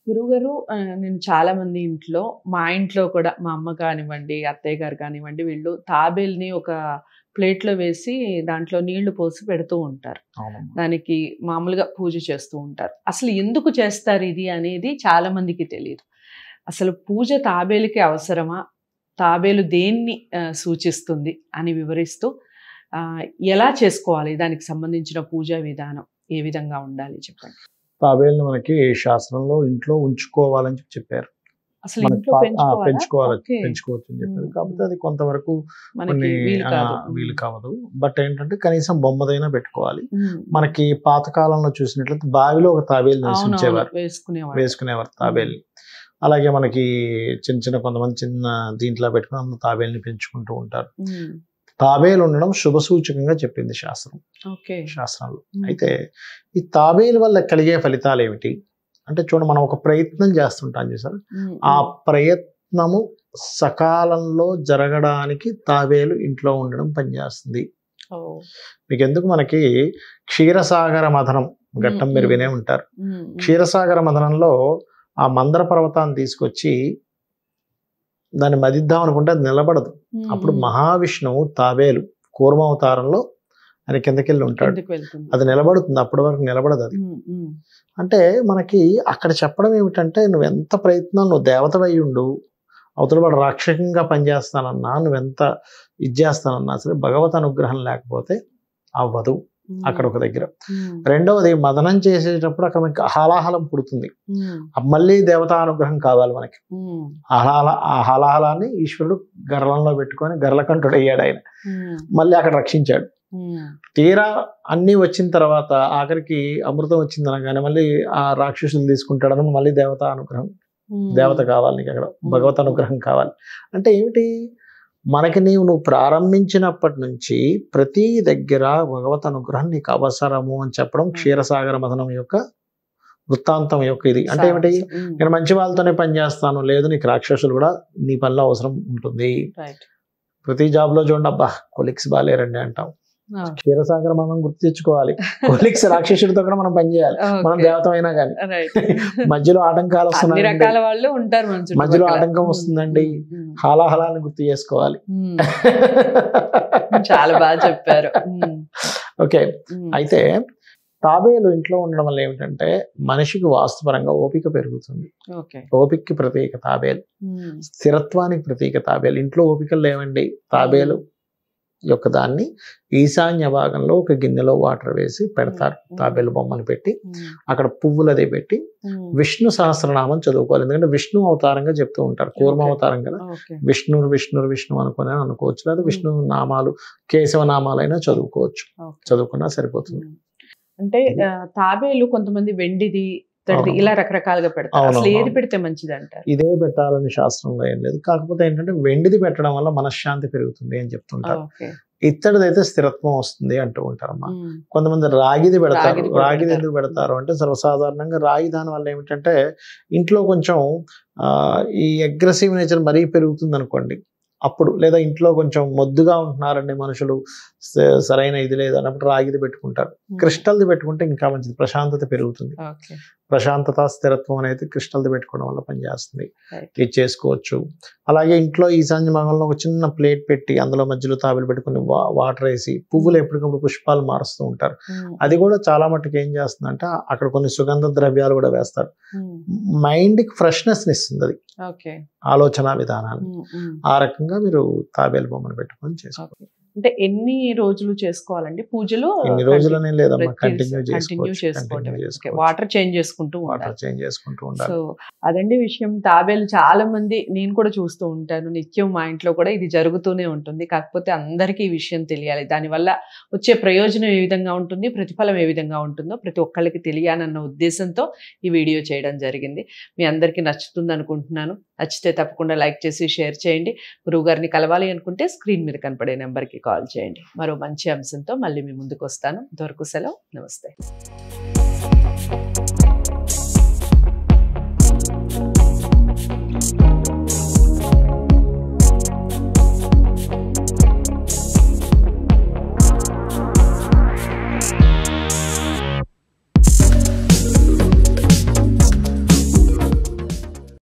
గురువుగారు నేను చాలామంది ఇంట్లో మా ఇంట్లో కూడా మా అమ్మ కానివ్వండి, అత్తయ్య గారు కానివ్వండి వీళ్ళు తాబేలుని ఒక ప్లేట్‌లో వేసి దాంట్లో నీళ్లు పోసి పెడుతూ ఉంటారు. అవునమ్మా. దానికి మామూలుగా పూజ చేస్తూ ఉంటారు. అసలు ఎందుకు చేస్తారు ఇది అనేది చాలా మందికి తెలీదు. అసలు పూజ తాబేలుకి అవసరమా? తాబేలు దేన్ని సూచిస్తుంది అని వివరిస్తూ ఆహ్, ఎలా చేసుకోవాలి? దానికి సంబంధించిన పూజా విధానం ఏ విధంగా ఉండాలి చెప్పండి? తాబేలుని మనకి శాస్త్రంలో ఇంట్లో ఉంచుకోవాలని చెప్పారు. అసలు మనకి ఇంట్లో పెంచుకోవాలా? పెంచుకోవాలి, ఓకే. పెంచుకోవచ్చు అని చెప్పారు. హ్మ్. కాకపోతే హ్మ్. అది కొంతవరకు మనకి కొన్ని వీలు కాదు. వీలు కావదు. బట్ ఏంటంటే కనీసం బొమ్మదైనా పెట్టుకోవాలి. హ్మ్. మనకి పాతకాలంలో చూసినట్లయితే బావిలో ఒక తాబేలు అవునవును. నివసించేవారు, వేసుకునేవాళ్ళు. వేసుకునేవారు తాబేలుని. అలాగే మనకి కొంతమంది చిన్న దీంట్లో పెట్టుకుని అందులో తాబేలుని పెంచుకుంటూ ఉంటారు. హ్మ్. తాబేలు ఉండడం శుభ సూచకంగా చెప్పింది ఓకే. శాస్త్రంలో. హ్మ్. అయితే ఈ తాబేలు వల్ల కలిగే ఫలితాలు ఏమిటి అంటే, చూడండి, మనం ఒక ప్రయత్నం చేస్తుంటాం చూసారు, హ్మ్. ఆ హ్మ్. ప్రయత్నము సకాలంలో జరగడానికి తాబేలు ఇంట్లో ఉండడం పనిచేస్తుంది. ఓహ్! మీకెందుకు, మనకి క్షీరసాగర మథనం హ్మ్. ఘట్టం మీరు హ్మ్. వినే ఉంటారు. హ్మ్. హ్మ్. క్షీరసాగర మథనంలో ఆ మందర పర్వతాన్ని తీసుకొచ్చి దాన్ని మదిద్దాం అనుకుంటే అది నిలబడదు. హ్మ్. అప్పుడు హ్మ్. మహావిష్ణువు తాబేలు కూర్మావతారంలో ఆయన కిందకెళ్ళి ఉంటాడు. కిందకి వెళ్తుంది. అది నిలబడుతుంది, అప్పటి వరకు నిలబడదు అది. హ్మ్. హ్మ్. అంటే మనకి అక్కడ చెప్పడం ఏమిటంటే, నువ్వెంత ప్రయత్నం, నువ్వు దేవతవై ఉండు, అవతల వాడు రాక్షకంగా పనిచేస్తానన్నా, నువ్వెంత ఇది చేస్తానన్నా సరే భగవత్ అనుగ్రహం లేకపోతే అవ్వదు అక్కడ హ్మ్. ఒక దగ్గర. హ్మ్. రెండవది, మదనం చేసేటప్పుడు అక్కడ మనకి హాలాహలం పుడుతుంది. హ్మ్. మళ్ళీ దేవతా అనుగ్రహం కావాలి మనకి. హ్మ్. ఆ హాలాహలాన్ని ఈశ్వరుడు గర్లంలో పెట్టుకొని గర్లకంఠుడయ్యాడు ఆయన. హ్మ్. మళ్ళీ అక్కడ రక్షించాడు. హ్మ్. తీరా అన్నీ వచ్చిన తర్వాత ఆఖరికి అమృతం వచ్చిందనగానే మళ్ళీ ఆ రాక్షసులు తీసుకుంటాడని మళ్ళీ దేవతా అనుగ్రహం, దేవత హ్మ్. కావాలి నీకు, అక్కడ హ్మ్. భగవత్ అనుగ్రహం కావాలి. అంటే ఏమిటి, మనకి నువ్వు ప్రారంభించినప్పటి నుంచి ప్రతి దగ్గర భగవత్ అనుగ్రహం నీకు అవసరము అని చెప్పడం క్షీరసాగర మథనం యొక్క వృత్తాంతం యొక్క ఇది. అంటే ఏమిటి, హ్మ్. నేను మంచి వాళ్ళతోనే పని చేస్తాను, లేదు నీకు రాక్షసులు కూడా నీ పనిలో అవసరం ఉంటుంది. రైట్. ప్రతి జాబ్లో చూడండి, అబ్బా కొలిక్స్ బాగాలేరండి అంటాం. ఆ! క్షీరసాగర మనం గుర్తు తెచ్చుకోవాలి. కొలిక్స్ రాక్షసుడితో కూడా మనం పనిచేయాలి, మనం ఓకే. దేవత అయినా కానీ. రైట్. మధ్యలో ఆటంకాలు అన్ని వస్తున్నాయండి, రకాల వాళ్ళు ఉంటారు మన మధ్యలో చుట్టుపక్కల. ఆటంకం హ్మ్. వస్తుందండి, హ్మ్. హ్మ్. హాలాహలాన్ని గుర్తు చేసుకోవాలి. హ్మ్. చాలా బాగా చెప్పారు. హ్మ్. ఓకే. హ్మ్. అయితే తాబేలు ఇంట్లో ఉండడం వల్ల ఏమిటంటే, మనిషికి వాస్తుపరంగా ఓపిక పెరుగుతుంది. ఓకే. ఓపికకి ప్రతీక తాబేలు, హ్మ్. స్థిరత్వానికి ప్రతీక తాబేలు. ఇంట్లో ఓపికలు లేవండి, తాబేలు హ్మ్. యొక్క దాన్ని ఈశాన్య భాగంలో ఒక గిన్నెలో వాటర్ వేసి పెడతారు. హ్మ్. తాబేలు బొమ్మను పెట్టి హ్మ్. అక్కడ పువ్వులది పెట్టి హ్మ్. విష్ణు సహస్రనామం చదువుకోవాలి. ఎందుకంటే విష్ణు అవతారంగా చెప్తూ ఉంటారు, కూర్మ ఓకే. అవతారం కదా. ఓకే. విష్ణు అనుకుని అనుకోవచ్చు, లేదా హ్మ్. విష్ణు నామాలు, కేశవ నామాలైనా చదువుకోవచ్చు. ఓకే. చదువుకున్నా సరిపోతుంది. హ్మ్. అంటే తాబేలు కొంతమంది వెండిది, ఇత్తడిది అవునమ్మా. ఇలా రకరకాలుగా పెడతారు. అసలు ఏది అవునవును. పెడితే మంచిదంటారు? ఇదే పెట్టాలని శాస్త్రంలో ఏం లేదు. కాకపోతే ఏంటంటే వెండిది పెట్టడం వల్ల మనశ్శాంతి పెరుగుతుంది అని చెప్తుంటారు. ఓకే. ఇత్తడిదైతే స్థిరత్వం వస్తుంది అంటూ ఉంటారమ్మా. హ్మ్. కొంతమంది రాగిది పెడతారు. రాగిది కూడా రాగిది పెడతారు. ఎందుకు పెడతారు అంటే, సర్వసాధారణంగా రాగి దాని వల్ల ఏమిటంటే ఇంట్లో కొంచెం ఈ అగ్రెసివ్ నేచర్ మరీ పెరుగుతుంది అనుకోండి అప్పుడు, లేదా ఇంట్లో కొంచెం మొద్దుగా ఉంటున్నారండి మనుషులు, సరైన ఇది లేదు అన్నప్పుడు రాగిది పెట్టుకుంటారు. హ్మ్. క్రిస్టల్ది పెట్టుకుంటే ఇంకా మంచిది, ప్రశాంతత పెరుగుతుంది. ఓకే. ప్రశాంతత, స్థిరత్వం అనేది క్రిస్టల్ది పెట్టుకోవడం వల్ల పనిచేస్తుంది. రైట్. ఇది చేసుకోవచ్చు. అలాగే ఇంట్లో ఈశాన్య భాగంలో ఒక చిన్న ప్లేట్ పెట్టి అందులో మధ్యలో తాబేలు పెట్టుకుని వాటర్ వేసి పువ్వులు ఎప్పటికప్పుడు పుష్పాలు మారుస్తూ ఉంటారు. హ్మ్. అది కూడా చాలా మట్టుకు ఏం చేస్తుందంటే అక్కడ కొన్ని సుగంధ ద్రవ్యాలు కూడా వేస్తారు. హ్మ్. మైండ్కి ఫ్రెష్నెస్ ఇస్తుంది అది, ఓకే. ఆలోచన విధానాన్ని. హ్మ్. హ్మ్. ఆ రకంగా మీరు తాబేలు బొమ్మను పెట్టుకొని చేసుకోవాలి. ఓకే. అంటే ఎన్ని రోజులు చేసుకోవాలండి పూజలు? ఇన్ని రోజులనే లేదమ్మా, కంటిన్యూ కంటిన్యూ చేసుకోవటమే. ఓకే. చేసుకోవచ్చు. వాటర్ చేంజ్ చేసుకుంటూ వాటర్ ఉండాలి. చేంజ్ చేసుకుంటూ సో, ఉండాలి. అదండి విషయం. తాబేలు చాలా మంది, నేను కూడా చూస్తూ ఉంటాను. నిత్యం మా ఇంట్లో కూడా ఇది జరుగుతూనే ఉంటుంది. కాకపోతే అందరికీ ఈ విషయం తెలియాలి. దానివల్ల వచ్చే ప్రయోజనం ఏ విధంగా ఉంటుంది, ప్రతిఫలం ఏ విధంగా ఉంటుందో ప్రతి ఒక్కళ్ళకి తెలియాలన్న ఉద్దేశంతో ఈ వీడియో చేయడం జరిగింది. మీ అందరికీ నచ్చుతుంది అనుకుంటున్నాను. నచ్చితే తప్పకుండా లైక్ చేసి షేర్ చేయండి. గురువుగారిని కలవాలి అనుకుంటే స్క్రీన్ మీద కనపడే నెంబర్‌కి కాల్ చేయండి. మరో మంచి అంశంతో మళ్ళీ మీ ముందుకు వస్తాను. అంతవరకు సెలవు. నమస్తే.